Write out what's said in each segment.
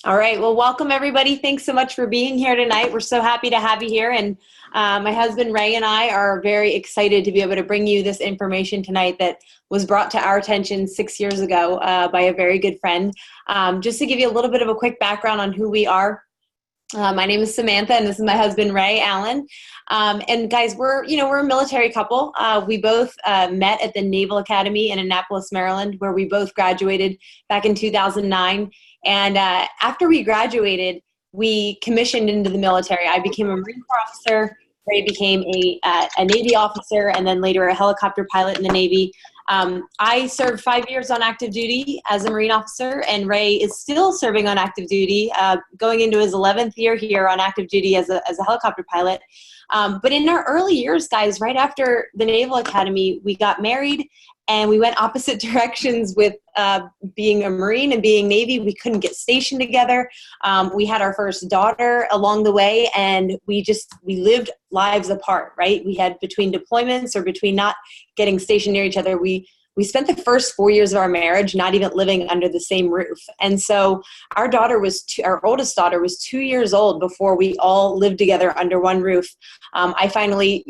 All right. Well, welcome everybody. Thanks so much for being here tonight. We're so happy to have you here. And my husband Ray and I are very excited to be able to bring you this information tonight that was brought to our attention 6 years ago by a very good friend. Just to give you a little bit of a quick background on who we are. My name is Samantha, and this is my husband Ray Allen. And guys, we're a military couple. We both met at the Naval Academy in Annapolis, Maryland, where we both graduated back in 2009. And after we graduated, we commissioned into the military. I became a Marine Corps officer. Ray became a Navy officer, and then later a helicopter pilot in the Navy. I served 5 years on active duty as a Marine officer, and Ray is still serving on active duty, going into his 11th year here on active duty as a helicopter pilot. But in our early years, guys, right after the Naval Academy, we got married and we went opposite directions with being a Marine and being Navy. We couldn't get stationed together. We had our first daughter along the way, and we lived lives apart, right? We had between deployments or between not getting stationed near each other, we spent the first 4 years of our marriage not even living under the same roof. And so our oldest daughter was 2 years old before we all lived together under one roof. I finally,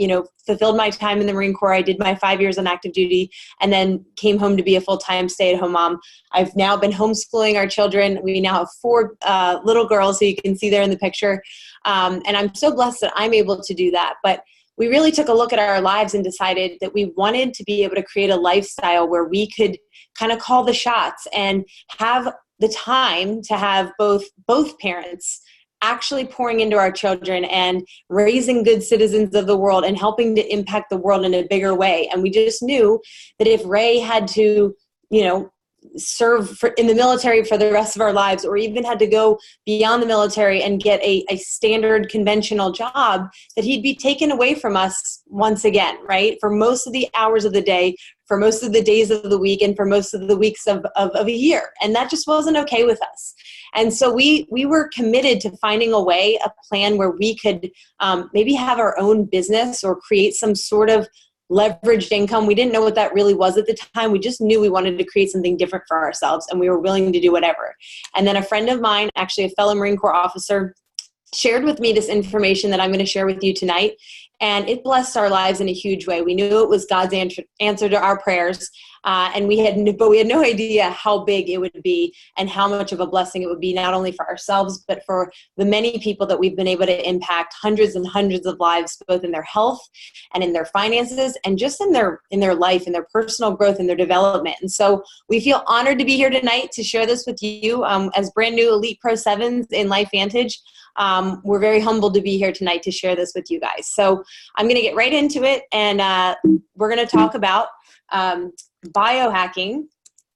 fulfilled my time in the Marine Corps. I did my 5 years on active duty and then came home to be a full-time stay-at-home mom. I've now been homeschooling our children. We now have four little girls, who you can see there in the picture. And I'm so blessed that I'm able to do that. But we really took a look at our lives and decided that we wanted to be able to create a lifestyle where we could kind of call the shots and have the time to have both parents actually pouring into our children and raising good citizens of the world and helping to impact the world in a bigger way. And we just knew that if Ray had to, serve in the military for the rest of our lives, or even had to go beyond the military and get a standard conventional job, that he'd be taken away from us once again, right? For most of the hours of the day, for most of the days of the week, and for most of the weeks of a year. And that just wasn't okay with us. And so we were committed to finding a plan where we could maybe have our own business or create some sort of leveraged income. We didn't know what that really was at the time. We just knew we wanted to create something different for ourselves, and we were willing to do whatever. And then a friend of mine, actually a fellow Marine Corps officer, shared with me this information that I'm going to share with you tonight. And it blessed our lives in a huge way. We knew it was God's answer to our prayers. And we had no idea how big it would be and how much of a blessing it would be, not only for ourselves, but for the many people that we've been able to impact, hundreds and hundreds of lives, both in their health and in their finances and just in their life and their personal growth and their development. And so we feel honored to be here tonight to share this with you as brand new Elite Pro 7s in LifeVantage. We're very humbled to be here tonight to share this with you guys. So I'm going to get right into it, and we're going to talk about biohacking,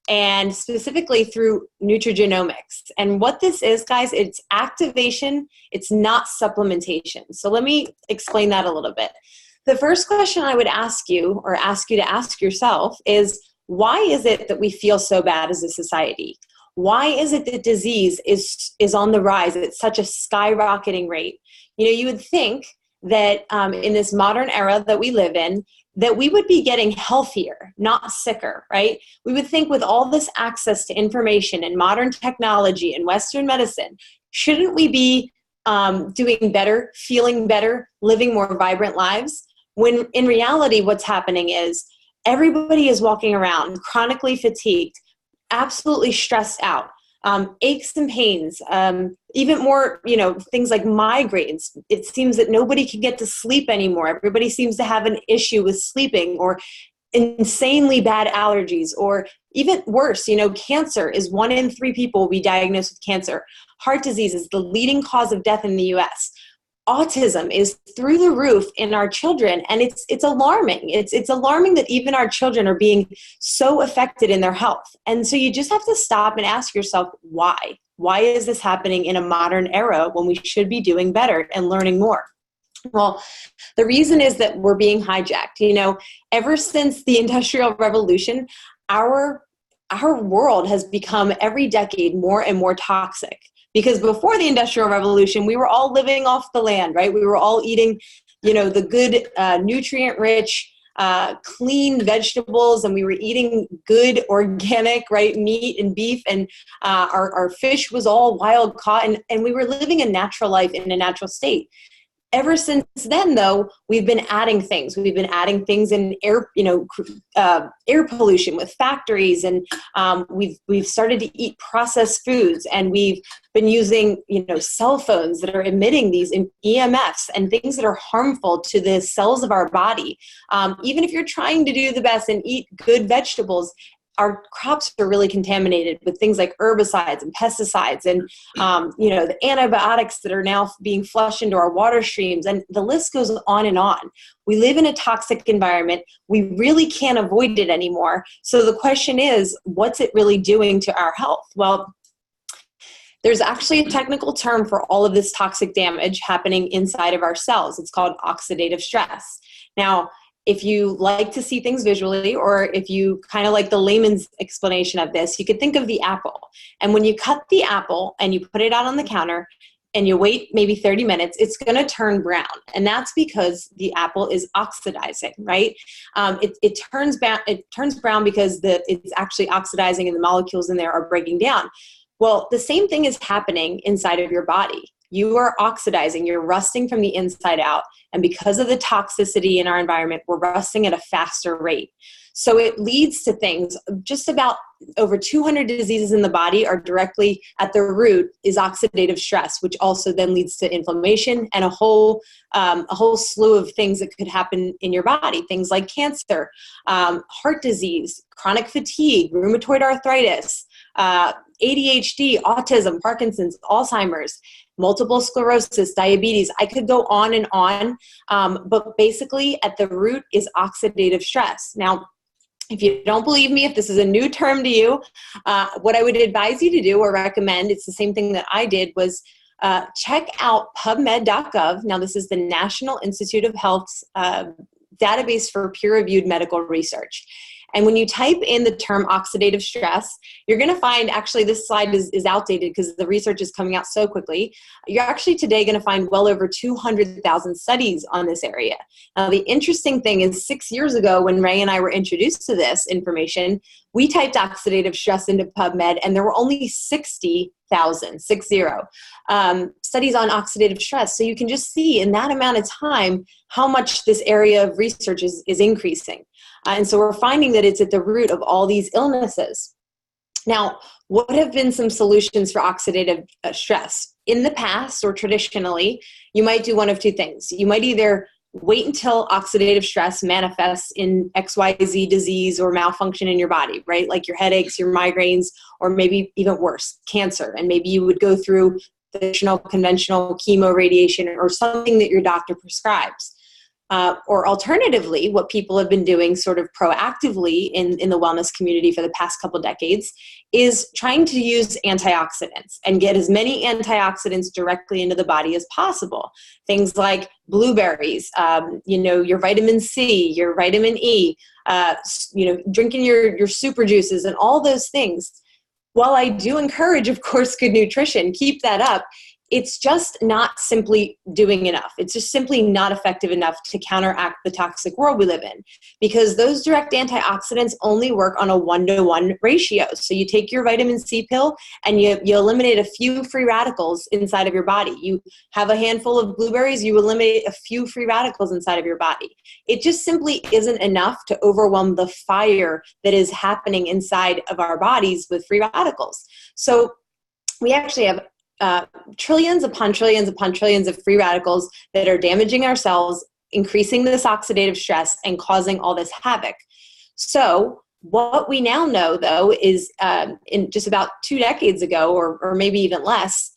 and specifically through nutrigenomics. And what this is, guys, it's activation. It's not supplementation. So let me explain that a little bit. The first question I would ask you, or ask you to ask yourself, is why is it that we feel so bad as a society? Why is it that disease is on the rise at such a skyrocketing rate? You would think that in this modern era that we live in, that we would be getting healthier, not sicker, right? We would think with all this access to information and modern technology and Western medicine, shouldn't we be doing better, feeling better, living more vibrant lives? When in reality, what's happening is everybody is walking around chronically fatigued, absolutely stressed out, aches and pains, even more, things like migraines. It seems that nobody can get to sleep anymore. Everybody seems to have an issue with sleeping, or insanely bad allergies, or even worse, cancer is 1 in 3 people will be diagnosed with cancer. Heart disease is the leading cause of death in the US. Autism is through the roof in our children, and it's alarming. It's alarming that even our children are being so affected in their health. And so you just have to stop and ask yourself, why? Why is this happening in a modern era when we should be doing better and learning more? Well, the reason is that we're being hijacked. Ever since the Industrial Revolution, our world has become every decade more and more toxic. Because before the Industrial Revolution, we were all living off the land, right? We were all eating, the good, nutrient-rich, clean vegetables, and we were eating good organic, right, meat and beef, and our fish was all wild caught, and we were living a natural life in a natural state. Ever since then, though, we've been adding things. We've been adding things in air, air pollution with factories, and we've started to eat processed foods, and we've been using, cell phones that are emitting these EMFs and things that are harmful to the cells of our body. Even if you're trying to do the best and eat good vegetables, our crops are really contaminated with things like herbicides and pesticides and, the antibiotics that are now being flushed into our water streams. And the list goes on and on. We live in a toxic environment. We really can't avoid it anymore. So the question is, what's it really doing to our health? Well, there's actually a technical term for all of this toxic damage happening inside of our cells. It's called oxidative stress. Now, if you like to see things visually, or if you kind of like the layman's explanation of this, you could think of the apple. And when you cut the apple and you put it out on the counter and you wait maybe 30 minutes, it's going to turn brown. And that's because the apple is oxidizing, right? It turns brown because it's actually oxidizing and the molecules in there are breaking down. Well, the same thing is happening inside of your body. You are oxidizing, you're rusting from the inside out. And because of the toxicity in our environment, we're rusting at a faster rate. So it leads to things, just about over 200 diseases in the body are directly at the root is oxidative stress, which also then leads to inflammation and a whole slew of things that could happen in your body. Things like cancer, heart disease, chronic fatigue, rheumatoid arthritis, ADHD, autism, Parkinson's, Alzheimer's, multiple sclerosis, diabetes. I could go on and on, but basically at the root is oxidative stress. Now, if you don't believe me, if this is a new term to you, what I would advise you to do or recommend, it's the same thing that I did, was check out PubMed.gov. Now, this is the National Institute of Health's database for peer-reviewed medical research. And when you type in the term oxidative stress, you're going to find, actually this slide is outdated because the research is coming out so quickly. You're actually today going to find well over 200,000 studies on this area. Now, the interesting thing is 6 years ago when Ray and I were introduced to this information, we typed oxidative stress into PubMed and there were only 60,000 studies on oxidative stress. So you can just see in that amount of time how much this area of research is increasing. And so we're finding that it's at the root of all these illnesses. Now, what have been some solutions for oxidative stress? In the past, or traditionally, you might do one of two things. You might either wait until oxidative stress manifests in XYZ disease or malfunction in your body, right? Like your headaches, your migraines, or maybe even worse, cancer. And maybe you would go through traditional, conventional chemo, radiation, or something that your doctor prescribes. Or alternatively, what people have been doing sort of proactively in the wellness community for the past couple decades is trying to use antioxidants and get as many antioxidants directly into the body as possible. Things like blueberries, your vitamin C, your vitamin E, drinking your super juices and all those things. While I do encourage, of course, good nutrition, keep that up, it's just not simply doing enough. It's just simply not effective enough to counteract the toxic world we live in, because those direct antioxidants only work on a 1-to-1 ratio. So you take your vitamin C pill and you eliminate a few free radicals inside of your body. You have a handful of blueberries, you eliminate a few free radicals inside of your body. It just simply isn't enough to overwhelm the fire that is happening inside of our bodies with free radicals. So we actually have trillions upon trillions upon trillions of free radicals that are damaging our cells, increasing this oxidative stress, and causing all this havoc. So what we now know, though, is in just about 2 decades ago, or maybe even less,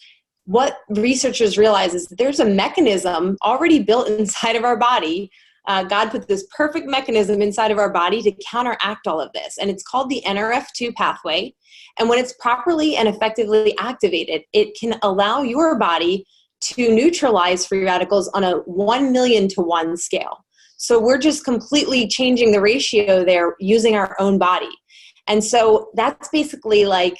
what researchers realize is that there's a mechanism already built inside of our body. God put this perfect mechanism inside of our body to counteract all of this. And it's called the NRF2 pathway. And when it's properly and effectively activated, it can allow your body to neutralize free radicals on a 1,000,000 to 1 scale. So we're just completely changing the ratio there using our own body. And so that's basically like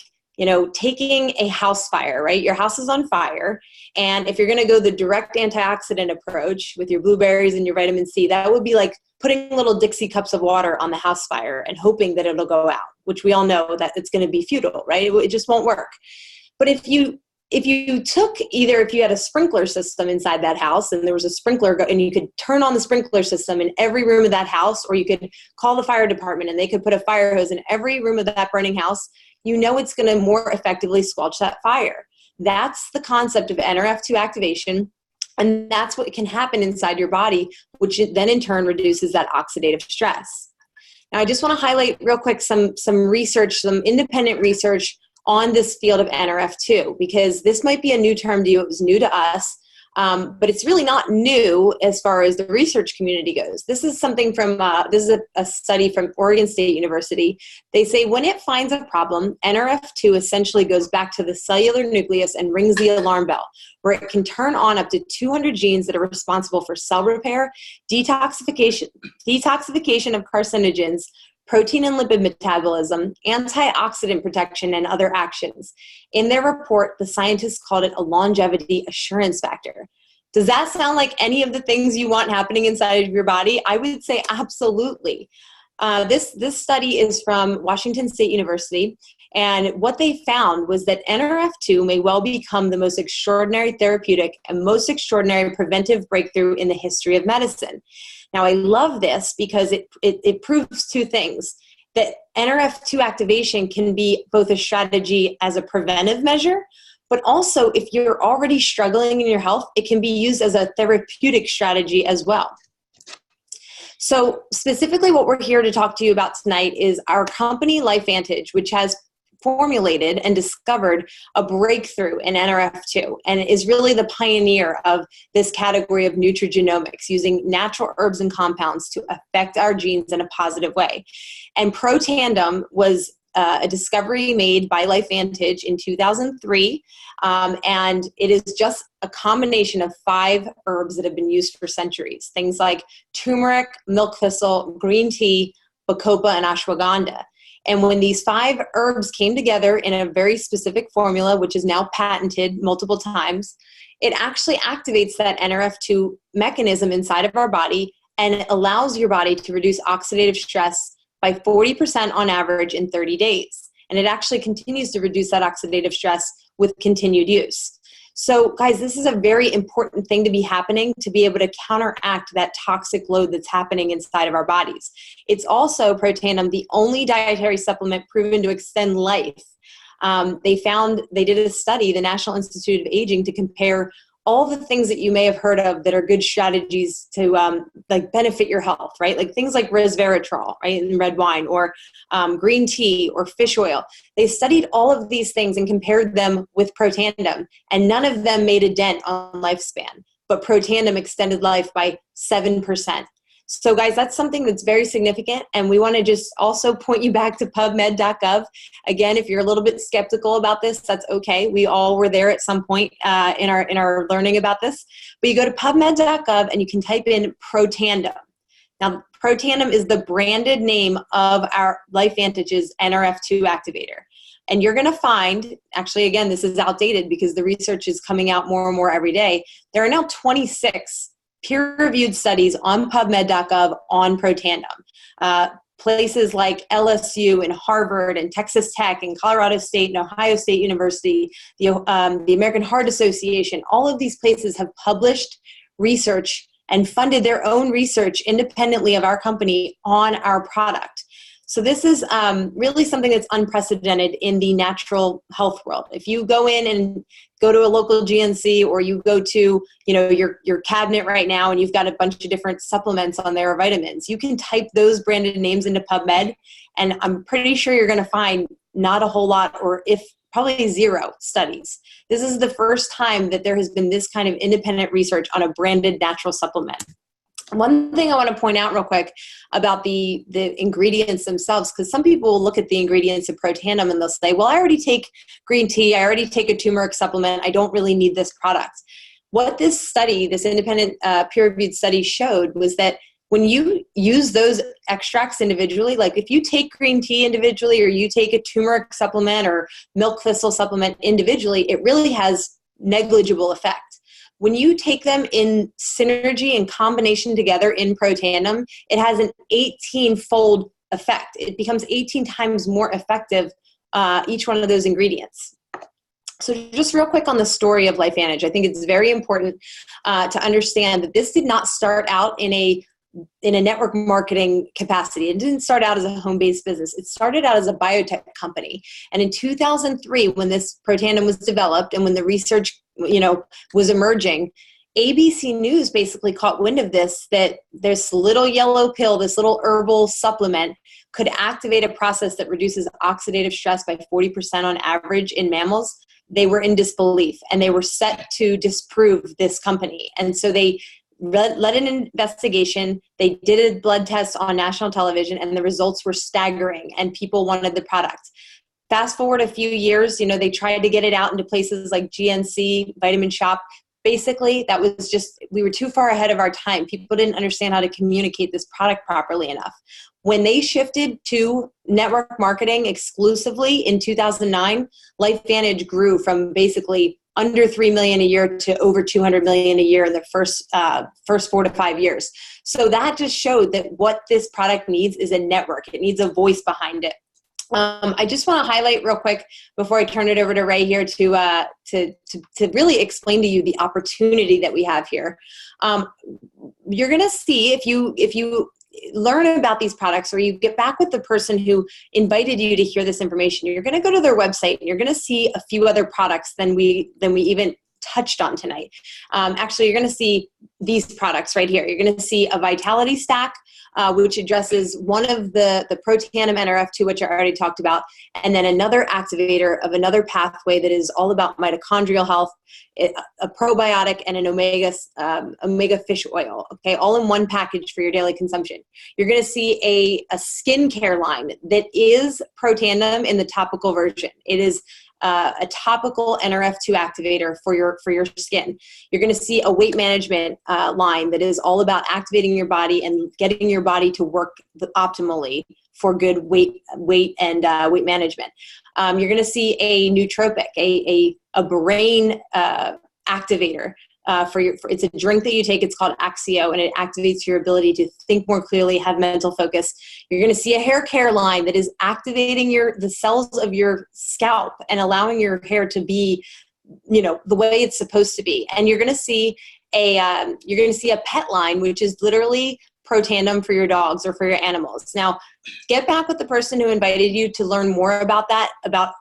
taking a house fire, right? Your house is on fire. And if you're going to go the direct antioxidant approach with your blueberries and your vitamin C, that would be like putting little Dixie cups of water on the house fire and hoping that it'll go out, which we all know that it's going to be futile, right? It just won't work. But if you took if you had a sprinkler system inside that house and there was a sprinkler and you could turn on the sprinkler system in every room of that house, or you could call the fire department and they could put a fire hose in every room of that burning house, it's going to more effectively squelch that fire. That's the concept of NRF2 activation. And that's what can happen inside your body, which then in turn reduces that oxidative stress. Now, I just want to highlight real quick some research, some independent research on this field of NRF2, because this might be a new term to you. It was new to us, but it's really not new as far as the research community goes. This is something from, this is a study from Oregon State University. They say when it finds a problem, NRF2 essentially goes back to the cellular nucleus and rings the alarm bell, where it can turn on up to 200 genes that are responsible for cell repair, detoxification of carcinogens, protein and lipid metabolism, antioxidant protection, and other actions. In their report, the scientists called it a longevity assurance factor. Does that sound like any of the things you want happening inside of your body? I would say absolutely. This study is from Washington State University, and what they found was that NRF2 may well become the most extraordinary therapeutic and most extraordinary preventive breakthrough in the history of medicine. Now, I love this because it proves two things: that NRF2 activation can be both a strategy as a preventive measure, but also if you're already struggling in your health, it can be used as a therapeutic strategy as well. So specifically what we're here to talk to you about tonight is our company LifeVantage, which has formulated and discovered a breakthrough in NRF2 and is really the pioneer of this category of nutrigenomics, using natural herbs and compounds to affect our genes in a positive way. And Protandim was a discovery made by LifeVantage in 2003, and it is just a combination of 5 herbs that have been used for centuries. Things like turmeric, milk thistle, green tea, bacopa, and ashwagandha. And when these 5 herbs came together in a very specific formula, which is now patented multiple times, it actually activates that NRF2 mechanism inside of our body, and it allows your body to reduce oxidative stress by 40% on average in 30 days. And it actually continues to reduce that oxidative stress with continued use. So guys, this is a very important thing to be happening to be able to counteract that toxic load that's happening inside of our bodies. It's also, Protandim, the only dietary supplement proven to extend life. They did a study, the National Institute of Aging, to compare all the things that you may have heard of that are good strategies to benefit your health, right? Like things like resveratrol, right, in red wine, or green tea, or fish oil. They studied all of these things and compared them with Protandim, and none of them made a dent on lifespan. But Protandim extended life by 7%. So guys, that's something that's very significant, and we want to just also point you back to pubmed.gov. Again, if you're a little bit skeptical about this, that's okay. We all were there at some point in our learning about this. But you go to pubmed.gov and you can type in Protandim. Now, Protandim is the branded name of our LifeVantage's NRF2 activator. And you're going to find, actually, again, this is outdated because the research is coming out more and more every day. There are now 26 peer-reviewed studies on PubMed.gov on Protandim. Places like LSU and Harvard and Texas Tech and Colorado State and Ohio State University, the American Heart Association, all of these places have published research and funded their own research independently of our company on our product. So this is really something that's unprecedented in the natural health world. If you go in and go to a local GNC, or you go to your cabinet right now and you've got a bunch of different supplements on there, or vitamins, you can type those branded names into PubMed, and I'm pretty sure you're going to find not a whole lot, or if probably 0 studies. This is the first time that there has been this kind of independent research on a branded natural supplement. One thing I want to point out real quick about the ingredients themselves, because some people will look at the ingredients of Protandim and they'll say, well, I already take green tea, I already take a turmeric supplement, I don't really need this product. What this study, this independent peer-reviewed study showed was that when you use those extracts individually, like if you take green tea individually, or you take a turmeric supplement or milk thistle supplement individually, it really has negligible effect. When you take them in synergy and combination together in Protandim, it has an 18-fold effect. It becomes 18 times more effective, each one of those ingredients. So just real quick on the story of LifeVantage, I think it's very important to understand that this did not start out in a network marketing capacity. It didn't start out as a home-based business. It started out as a biotech company. And in 2003, when this Protandim was developed and when the research, was emerging, ABC News basically caught wind of this, that this little yellow pill, this little herbal supplement, could activate a process that reduces oxidative stress by 40% on average in mammals. They were in disbelief, and they were set to disprove this company. And so they led an investigation. They did a blood test on national television, and the results were staggering, and people wanted the product. Fast forward a few years, they tried to get it out into places like GNC, Vitamin Shop. Basically, that was just, we were too far ahead of our time. People didn't understand how to communicate this product properly enough. When they shifted to network marketing exclusively in 2009, LifeVantage grew from basically under $3 million a year to over $200 million a year in the first 4 to 5 years. So that just showed that what this product needs is a network. It needs a voice behind it. I just want to highlight real quick before I turn it over to Ray here to really explain to you the opportunity that we have here. You're going to see if you learn about these products, or you get back with the person who invited you to hear this information, you're going to go to their website and you're going to see a few other products than we even touched on tonight. Actually, you're going to see these products right here. You're going to see a Vitality Stack, which addresses one of the Protandim NRF2, which I already talked about, and then another activator of another pathway that is all about mitochondrial health, a probiotic, and an omega fish oil, okay, all in one package for your daily consumption. You're going to see a skincare line that is Protandim in the topical version. It is a topical NRF2 activator for your skin. You're going to see a weight management line that is all about activating your body and getting your body to work optimally for good weight and weight management. You're going to see a nootropic, a brain activator. It's a drink that you take. It's called Axio, and it activates your ability to think more clearly, have mental focus. You're going to see a hair care line that is activating the cells of your scalp and allowing your hair to be, the way it's supposed to be. And you're going to see a pet line, which is literally Protandim for your dogs or for your animals. Now, get back with the person who invited you to learn more about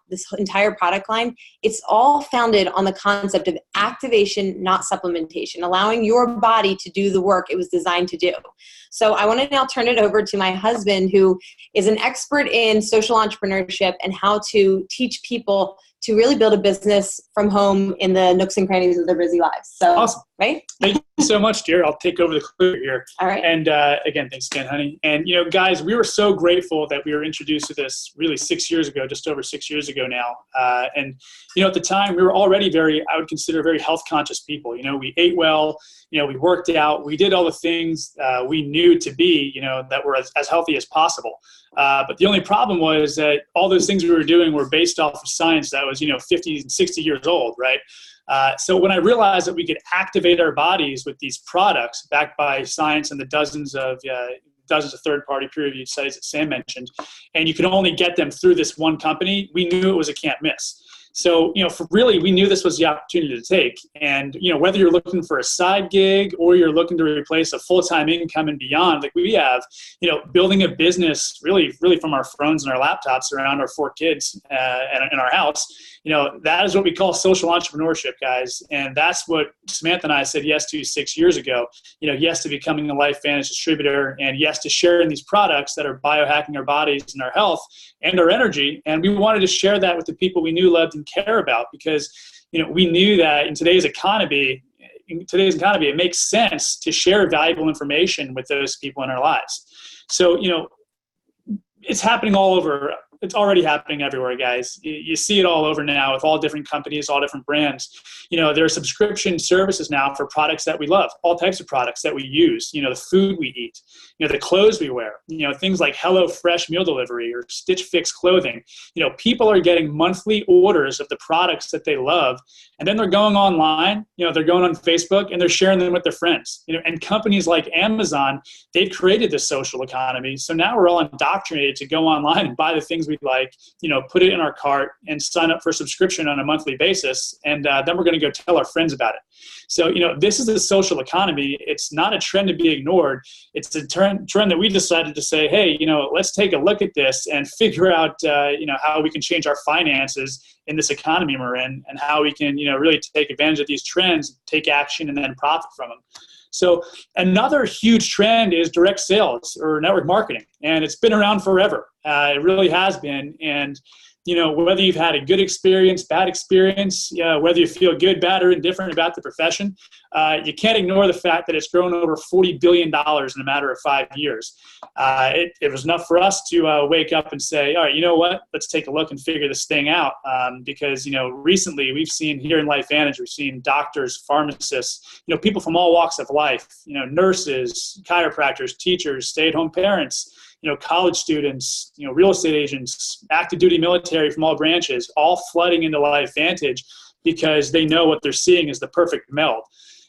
this entire product line. It's all founded on the concept of activation, not supplementation, allowing your body to do the work it was designed to do. So I want to now turn it over to my husband, who is an expert in social entrepreneurship and how to teach people to really build a business from home in the nooks and crannies of their busy lives. So, awesome. Right? Thank you so much, dear. I'll take over the clear here. All right. And again, thanks again, honey. And, guys, we were so grateful that we were introduced to this really 6 years ago, just over 6 years ago now. And, at the time, we were already I would consider very health conscious people. We ate well, we worked out, we did all the things we knew to be, that were as healthy as possible. But the only problem was that all those things we were doing were based off of science that was, 50 and 60 years old, right? So when I realized that we could activate our bodies with these products backed by science and the dozens of third-party peer-reviewed studies that Sam mentioned, and you could only get them through this one company, we knew it was a can't miss. So, we knew this was the opportunity to take. And, whether you're looking for a side gig or you're looking to replace a full-time income and beyond, like we have, building a business really from our phones and our laptops around our 4 kids in our house, that is what we call social entrepreneurship, guys. And that's what Samantha and I said yes to 6 years ago. Yes to becoming a LifeVantage distributor, and yes to sharing these products that are biohacking our bodies and our health and our energy. And we wanted to share that with the people we knew, loved, and care about, because we knew that in today's economy it makes sense to share valuable information with those people in our lives. So it's happening all over it's already happening everywhere, guys. You see it all over now with all different companies, all different brands. There are subscription services now for products that we love, all types of products that we use, the food we eat, the clothes we wear, things like Hello Fresh meal delivery or Stitch Fix clothing. People are getting monthly orders of the products that they love, and then they're going online, they're going on Facebook and they're sharing them with their friends. And companies like Amazon, they've created this social economy. So now we're all indoctrinated to go online and buy the things we like, put it in our cart and sign up for a subscription on a monthly basis. And then we're going to go tell our friends about it. So, this is the social economy. It's not a trend to be ignored. It's a trend that we decided to say, hey, let's take a look at this and figure out, how we can change our finances in this economy we're in, and how we can, really take advantage of these trends, take action, and then profit from them. So another huge trend is direct sales or network marketing, and it's been around forever. It really has been. And whether you've had a good experience, bad experience, whether you feel good, bad, or indifferent about the profession, you can't ignore the fact that it's grown over $40 billion in a matter of 5 years. It was enough for us to wake up and say, all right, you know what? Let's take a look and figure this thing out. Because, recently we've seen here in LifeVantage, we've seen doctors, pharmacists, people from all walks of life, nurses, chiropractors, teachers, stay-at-home parents, college students, real estate agents, active duty military from all branches, all flooding into LifeVantage because they know what they're seeing is the perfect meld.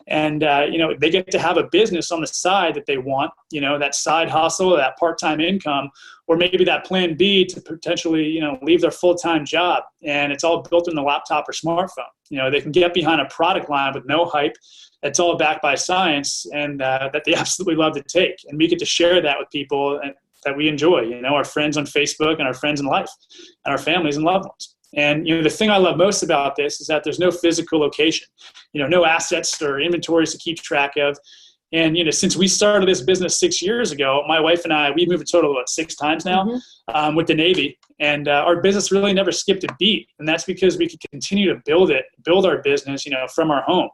And, they get to have a business on the side that they want, that side hustle, that part-time income, or maybe that plan B to potentially, leave their full-time job. And it's all built in the laptop or smartphone. They can get behind a product line with no hype. That's all backed by science, and that they absolutely love to take. And we get to share that with people that we enjoy, our friends on Facebook and our friends in life and our families and loved ones. And, the thing I love most about this is that there's no physical location, no assets or inventories to keep track of. And, since we started this business 6 years ago, my wife and I, we've moved a total of 6 times now with the Navy. And our business really never skipped a beat. And that's because we could continue to build our business, from our home.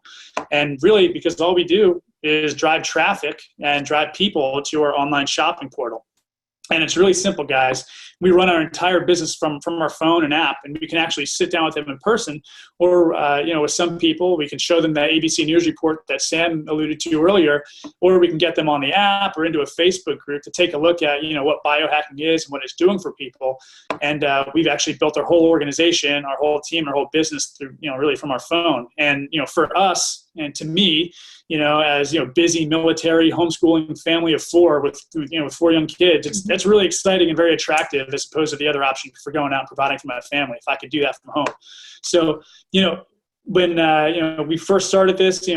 And really because all we do is drive traffic and drive people to our online shopping portal. And it's really simple, guys. We run our entire business from our phone and app, and we can actually sit down with them in person, or with some people, we can show them that ABC News report that Sam alluded to earlier, or we can get them on the app or into a Facebook group to take a look at what biohacking is and what it's doing for people. And we've actually built our whole organization, our whole team, our whole business through really from our phone. And for us and to me, as busy military homeschooling family of 4 with 4 young kids, that's really exciting and very attractive as opposed to the other option for going out and providing for my family if I could do that from home. So when we first started this,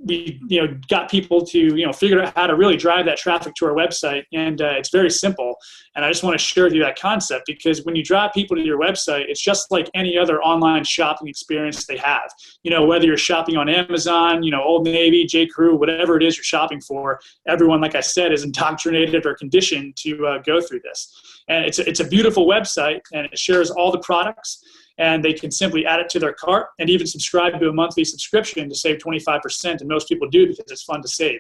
we got people to figure out how to really drive that traffic to our website, and it's very simple. And I just want to share with you that concept, because when you drive people to your website, it's just like any other online shopping experience they have. Whether you're shopping on Amazon, Old Navy, J. Crew, whatever it is you're shopping for, everyone, like I said, is indoctrinated or conditioned to go through this. And it's a beautiful website, and it shares all the products. And they can simply add it to their cart and even subscribe to a monthly subscription to save 25%. And most people do because it's fun to save.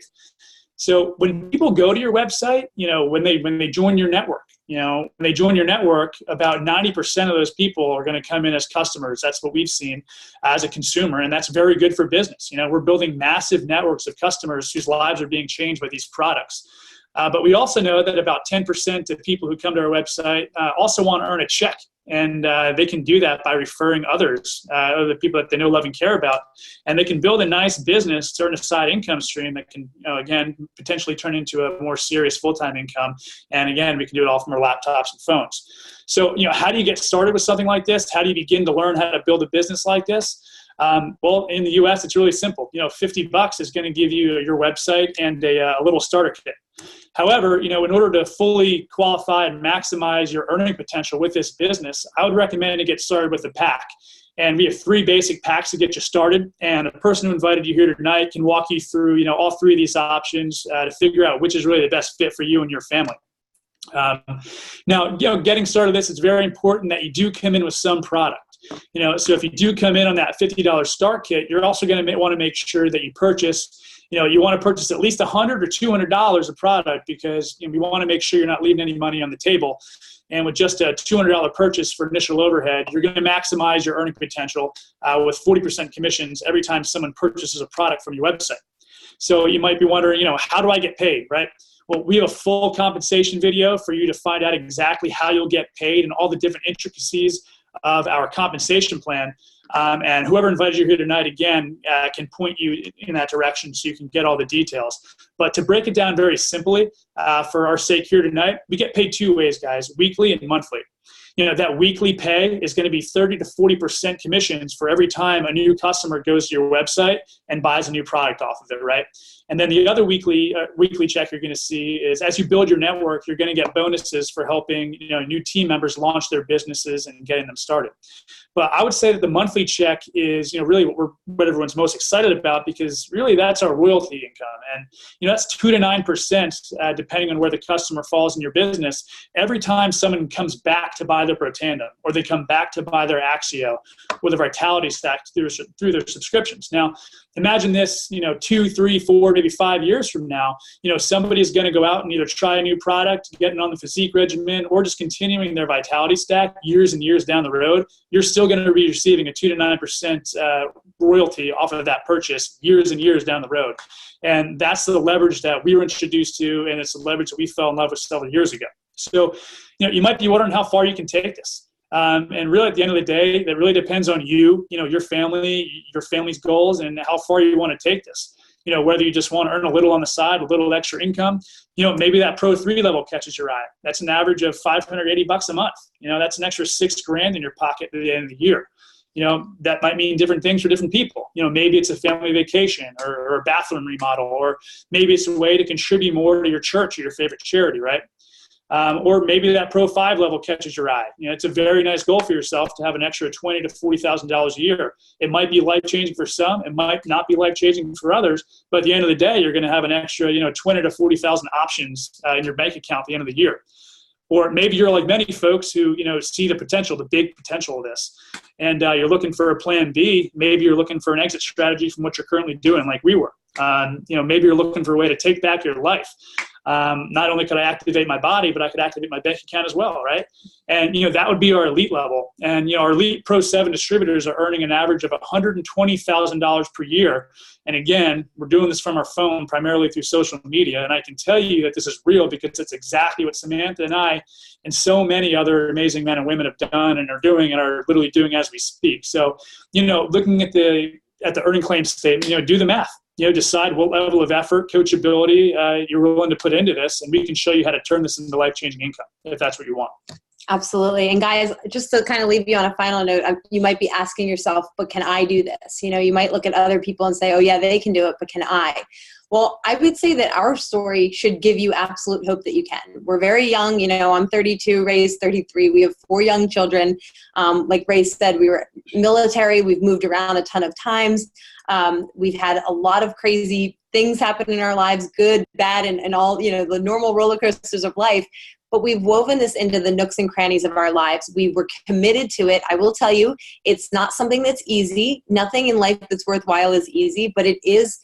So when people go to your website, when they join your network, when they join your network, about 90% of those people are going to come in as customers. That's what we've seen as a consumer. And that's very good for business. We're building massive networks of customers whose lives are being changed by these products. But we also know that about 10% of people who come to our website also want to earn a check. And they can do that by referring others, other people that they know, love, and care about. And they can build a nice business, turn a side income stream that can, again, potentially turn into a more serious full-time income. And again, we can do it all from our laptops and phones. So, how do you get started with something like this? How do you begin to learn how to build a business like this? Well, in the U.S., it's really simple. $50 is going to give you your website and a little starter kit. However, in order to fully qualify and maximize your earning potential with this business, I would recommend to get started with a pack. And we have 3 basic packs to get you started. And the person who invited you here tonight can walk you through, all 3 of these options to figure out which is really the best fit for you and your family. Now, getting started with this, it's very important that you do come in with some product. So if you do come in on that $50 start kit, you're also going to want to make sure that you purchase, you want to purchase at least $100 or $200 of product, because we want to make sure you're not leaving any money on the table. And with just a $200 purchase for initial overhead, you're going to maximize your earning potential with 40% commissions every time someone purchases a product from your website. So you might be wondering, how do I get paid, right? Well, we have a full compensation video for you to find out exactly how you'll get paid and all the different intricacies of our compensation plan. And whoever invited you here tonight, again, can point you in that direction so you can get all the details. But to break it down very simply, for our sake here tonight, we get paid two ways, guys, weekly and monthly. That weekly pay is going to be 30 to 40% commissions for every time a new customer goes to your website and buys a new product off of it, right? And then the other weekly check you're going to see is, as you build your network, you're going to get bonuses for helping new team members launch their businesses and getting them started. But I would say that the monthly check is really what everyone's most excited about, because really that's our royalty income, and that's 2 to 9% depending on where the customer falls in your business. Every time someone comes back to buy their Protandem, or they come back to buy their Axio or the Vitality Stack through their subscriptions. Now, imagine this, 2, 3, 4, maybe 5 years from now, somebody's going to go out and either try a new product, getting on the physique regimen, or just continuing their Vitality Stack years and years down the road. You're still going to be receiving a 2 to 9% royalty off of that purchase years and years down the road. And that's the leverage that we were introduced to, and it's the leverage that we fell in love with several years ago. So, you might be wondering how far you can take this. And really, at the end of the day, that really depends on you, your family, your family's goals, and how far you want to take this. Whether you just want to earn a little on the side, a little extra income, maybe that Pro 3 level catches your eye. That's an average of $580 a month. That's an extra $6,000 in your pocket at the end of the year. That might mean different things for different people. Maybe it's a family vacation or a bathroom remodel, or maybe it's a way to contribute more to your church or your favorite charity, right? Or maybe that Pro 5 level catches your eye. It's a very nice goal for yourself to have an extra $20,000 to $40,000 a year. It might be life-changing for some. It might not be life-changing for others. But at the end of the day, you're going to have an extra, $20,000 to $40,000 options in your bank account at the end of the year. Or maybe you're like many folks who, see the potential, the big potential of this. And you're looking for a plan B. Maybe you're looking for an exit strategy from what you're currently doing, like we were. Maybe you're looking for a way to take back your life. Not only could I activate my body, but I could activate my bank account as well, right? And, that would be our elite level. And, our elite Pro 7 distributors are earning an average of $120,000 per year. And again, we're doing this from our phone, primarily through social media. And I can tell you that this is real, because it's exactly what Samantha and I and so many other amazing men and women have done and are doing and are literally doing as we speak. So, looking at the earning claim statement, do the math. Decide what level of effort, coachability you're willing to put into this, and we can show you how to turn this into life-changing income if that's what you want. Absolutely. And guys, just to kind of leave you on a final note, you might be asking yourself, but can I do this? You might look at other people and say, oh yeah, they can do it, but can I? Well, I would say that our story should give you absolute hope that you can. We're very young. I'm 32, Ray's 33. We have 4 young children. Like Ray said, we were military. We've moved around a ton of times. We've had a lot of crazy things happen in our lives, good, bad, and all, the normal roller coasters of life. But we've woven this into the nooks and crannies of our lives. We were committed to it. I will tell you, it's not something that's easy. Nothing in life that's worthwhile is easy, but it is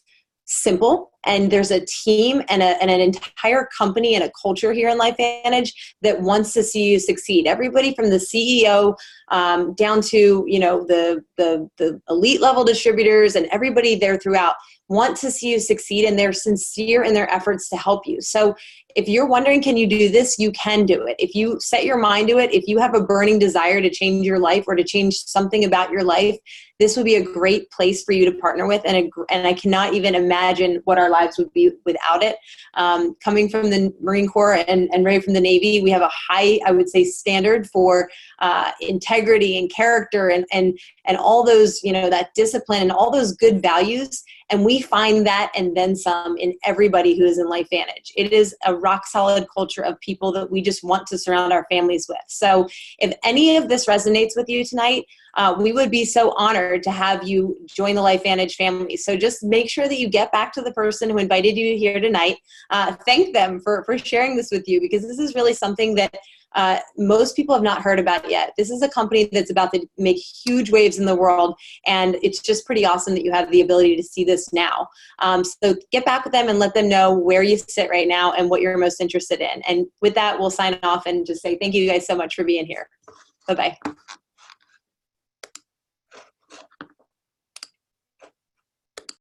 simple. And there's a team and an entire company and a culture here in LifeVantage that wants to see you succeed. Everybody from the CEO down to the elite level distributors and everybody there throughout want to see you succeed, and they're sincere in their efforts to help you. So if you're wondering, can you do this? You can do it. If you set your mind to it, if you have a burning desire to change your life or to change something about your life, this would be a great place for you to partner with. And I cannot even imagine what our lives would be without it. Coming from the Marine Corps and Ray from the Navy, we have a high, I would say, standard for integrity and character and all those, that discipline and all those good values. And we find that and then some in everybody who is in LifeVantage. It is a rock solid culture of people that we just want to surround our families with. So if any of this resonates with you tonight, we would be so honored to have you join the LifeVantage family. So just make sure that you get back to the person who invited you here tonight. Thank them for sharing this with you, because this is really something that most people have not heard about yet. This is a company that's about to make huge waves in the world, and it's just pretty awesome that you have the ability to see this now. So get back with them and let them know where you sit right now and what you're most interested in. And with that, we'll sign off and just say thank you guys so much for being here. Bye-bye.